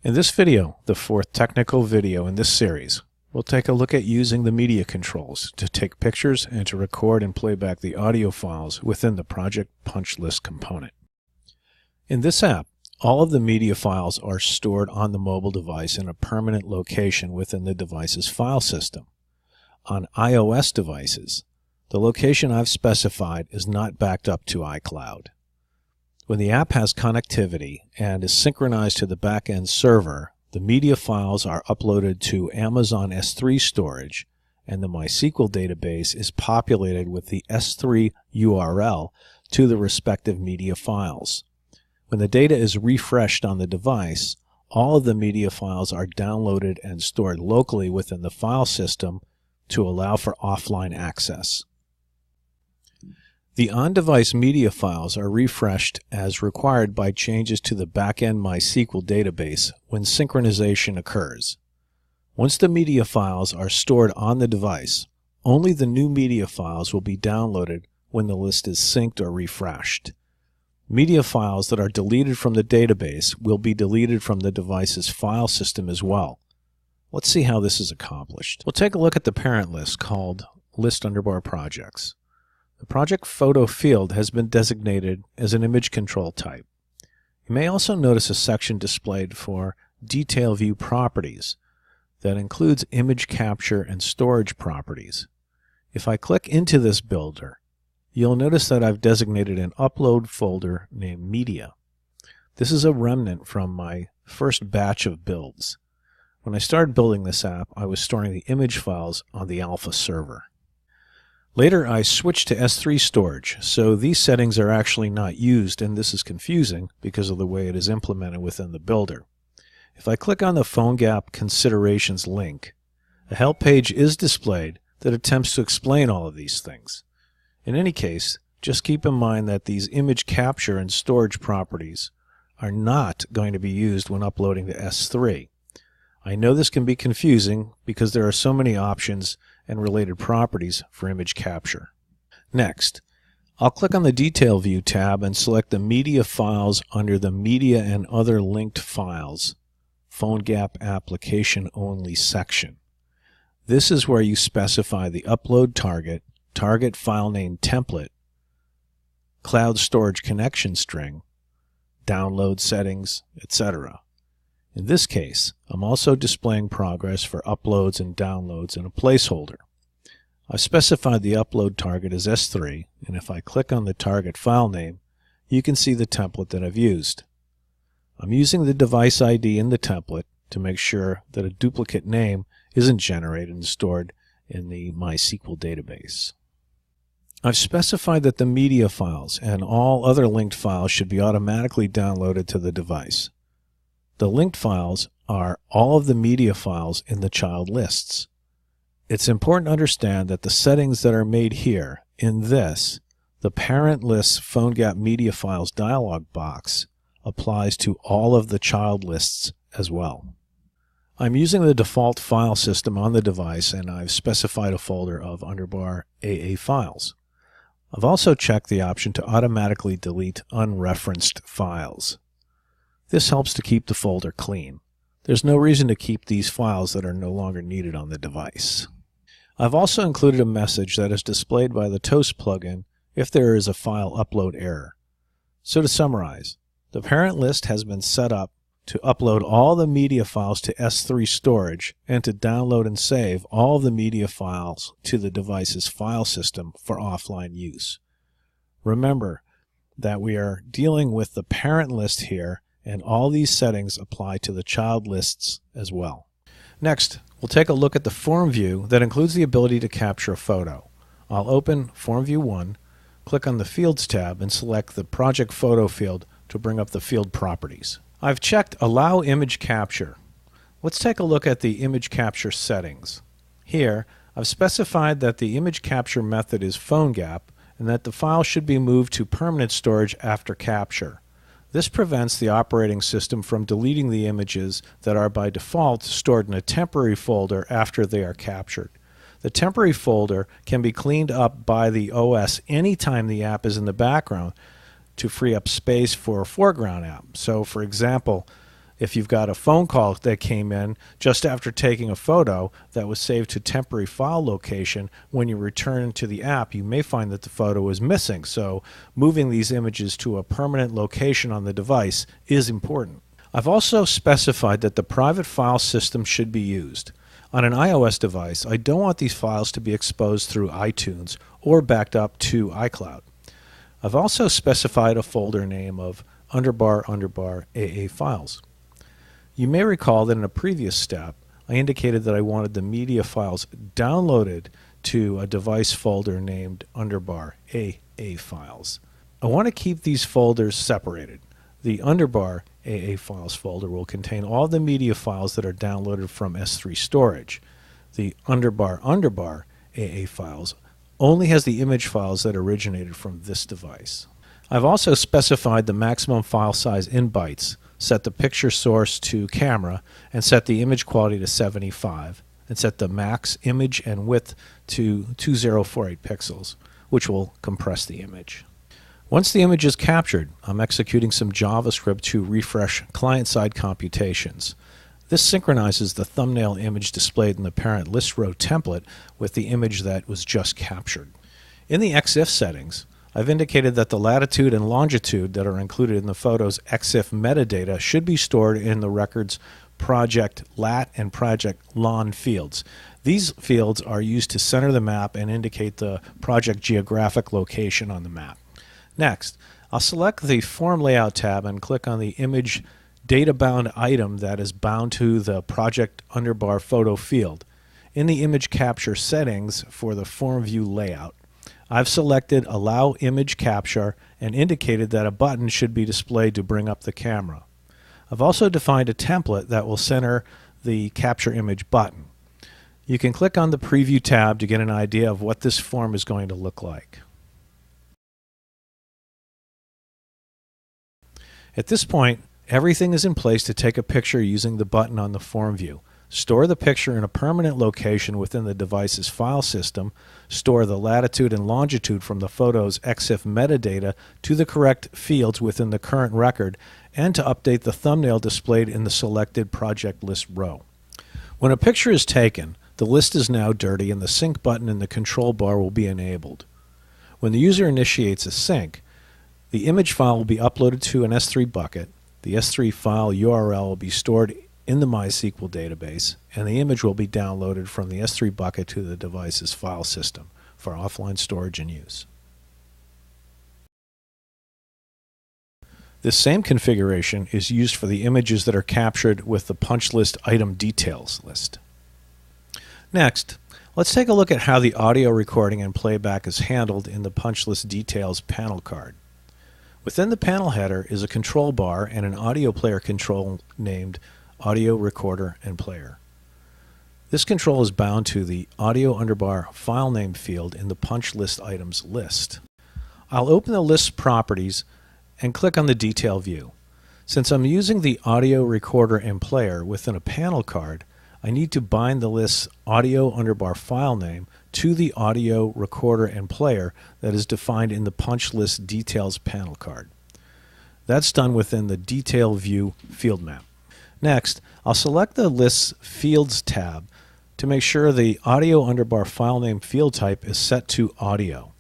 In this video, the fourth technical video in this series, we'll take a look at using the media controls to take pictures and to record and play back the audio files within the Project Punch List component. In this app, all of the media files are stored on the mobile device in a permanent location within the device's file system. On iOS devices, the location I've specified is not backed up to iCloud. When the app has connectivity and is synchronized to the back-end server, the media files are uploaded to Amazon S3 storage, and the MySQL database is populated with the S3 URL to the respective media files. When the data is refreshed on the device, all of the media files are downloaded and stored locally within the file system to allow for offline access. The on-device media files are refreshed as required by changes to the back-end MySQL database when synchronization occurs. Once the media files are stored on the device, only the new media files will be downloaded when the list is synced or refreshed. Media files that are deleted from the database will be deleted from the device's file system as well. Let's see how this is accomplished. We'll take a look at the parent list called List Underbar Projects. The project photo field has been designated as an image control type. You may also notice a section displayed for Detail View Properties that includes image capture and storage properties. If I click into this builder, you'll notice that I've designated an upload folder named Media. This is a remnant from my first batch of builds. When I started building this app, I was storing the image files on the alpha server. Later, I switched to S3 storage, so these settings are actually not used, and this is confusing because of the way it is implemented within the builder. If I click on the PhoneGap Considerations link, a help page is displayed that attempts to explain all of these things. In any case, just keep in mind that these image capture and storage properties are not going to be used when uploading to S3. I know this can be confusing because there are so many options and related properties for image capture. Next, I'll click on the Detail View tab and select the media files under the Media and Other Linked Files PhoneGap Application Only section. This is where you specify the upload target, target file name template, cloud storage connection string, download settings, etc. In this case, I'm also displaying progress for uploads and downloads in a placeholder. I've specified the upload target as S3, and if I click on the target file name, you can see the template that I've used. I'm using the device ID in the template to make sure that a duplicate name isn't generated and stored in the MySQL database. I've specified that the media files and all other linked files should be automatically downloaded to the device. The linked files are all of the media files in the child lists. It's important to understand that the settings that are made here in this, the Parent List PhoneGap Media Files dialog box, applies to all of the child lists as well. I'm using the default file system on the device, and I've specified a folder of underbar AA files. I've also checked the option to automatically delete unreferenced files. This helps to keep the folder clean. There's no reason to keep these files that are no longer needed on the device. I've also included a message that is displayed by the Toast plugin if there is a file upload error. So to summarize, the parent list has been set up to upload all the media files to S3 storage and to download and save all of the media files to the device's file system for offline use. Remember that we are dealing with the parent list here, and all these settings apply to the child lists as well. Next, we'll take a look at the form view that includes the ability to capture a photo. I'll open Form View 1, click on the Fields tab, and select the Project Photo field to bring up the field properties. I've checked Allow Image Capture. Let's take a look at the image capture settings. Here, I've specified that the image capture method is PhoneGap and that the file should be moved to permanent storage after capture. This prevents the operating system from deleting the images that are by default stored in a temporary folder after they are captured. The temporary folder can be cleaned up by the OS anytime the app is in the background to free up space for a foreground app. So for example, If you've got a phone call that came in just after taking a photo that was saved to temporary file location, when you return to the app, you may find that the photo is missing. So moving these images to a permanent location on the device is important. I've also specified that the private file system should be used. On an iOS device, I don't want these files to be exposed through iTunes or backed up to iCloud. I've also specified a folder name of __ AA files. You may recall that in a previous step, I indicated that I wanted the media files downloaded to a device folder named _AA files. I want to keep these folders separated. The _AA files folder will contain all the media files that are downloaded from S3 storage. The __ AA files only has the image files that originated from this device. I've also specified the maximum file size in bytes, set the picture source to camera, and set the image quality to 75, and set the max image and width to 2048 pixels, which will compress the image. Once the image is captured, I'm executing some JavaScript to refresh client-side computations. This synchronizes the thumbnail image displayed in the parent list row template with the image that was just captured. In the EXIF settings, I've indicated that the latitude and longitude that are included in the photo's EXIF metadata should be stored in the record's project lat and project lon fields. These fields are used to center the map and indicate the project geographic location on the map. Next, I'll select the Form Layout tab and click on the image data-bound item that is bound to the project _ photo field. In the image capture settings for the form view layout, I've selected Allow Image Capture and indicated that a button should be displayed to bring up the camera. I've also defined a template that will center the Capture Image button. You can click on the Preview tab to get an idea of what this form is going to look like. At this point, everything is in place to take a picture using the button on the form view. Store the picture in a permanent location within the device's file system, store the latitude and longitude from the photo's EXIF metadata to the correct fields within the current record, and to update the thumbnail displayed in the selected project list row. When a picture is taken, the list is now dirty and the sync button in the control bar will be enabled. When the user initiates a sync, the image file will be uploaded to an S3 bucket, the S3 file URL will be stored in the MySQL database, and the image will be downloaded from the S3 bucket to the device's file system for offline storage and use. This same configuration is used for the images that are captured with the punch list item details list. Next, let's take a look at how the audio recording and playback is handled in the punch list details panel card. Within the panel header is a control bar and an audio player control named Audio Recorder and Player. This control is bound to the Audio _ file name field in the punch list items list. I'll open the list properties and click on the detail view. Since I'm using the Audio Recorder and Player within a panel card, I need to bind the list's Audio _ file name to the Audio Recorder and Player that is defined in the punch list details panel card. That's done within the Detail View field map. Next, I'll select the List's Fields tab to make sure the Audio _ file name field type is set to Audio.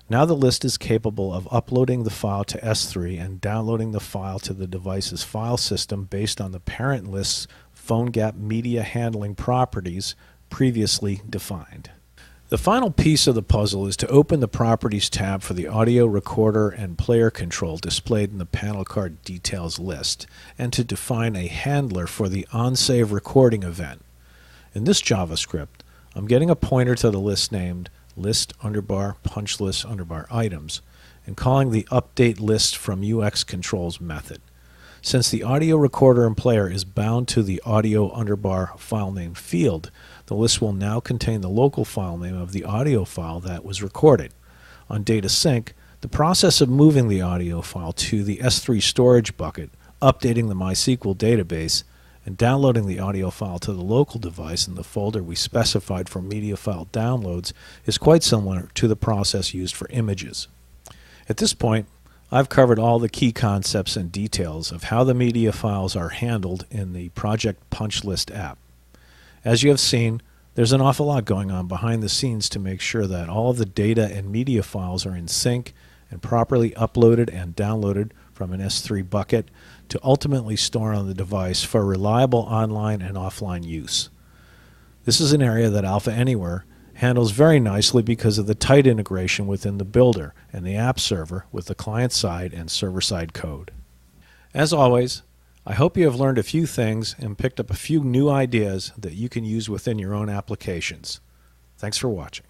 Now the list is capable of uploading the file to S3 and downloading the file to the device's file system based on the parent list's PhoneGap media handling properties previously defined. The final piece of the puzzle is to open the Properties tab for the Audio Recorder and Player control displayed in the panel card details list, and to define a handler for the OnSave recording event. In this JavaScript, I'm getting a pointer to the list named list _ punch list _ items, and calling the update list from UX controls method. Since the Audio Recorder and Player is bound to the Audio _ file name field, the list will now contain the local file name of the audio file that was recorded. On data sync, the process of moving the audio file to the S3 storage bucket, updating the MySQL database, and downloading the audio file to the local device in the folder we specified for media file downloads is quite similar to the process used for images. At this point, I've covered all the key concepts and details of how the media files are handled in the Project Punch List app. As you have seen, there's an awful lot going on behind the scenes to make sure that all of the data and media files are in sync and properly uploaded and downloaded from an S3 bucket to ultimately store on the device for reliable online and offline use. This is an area that Alpha Anywhere handles very nicely because of the tight integration within the builder and the app server with the client-side and server-side code. As always, I hope you have learned a few things and picked up a few new ideas that you can use within your own applications. Thanks for watching.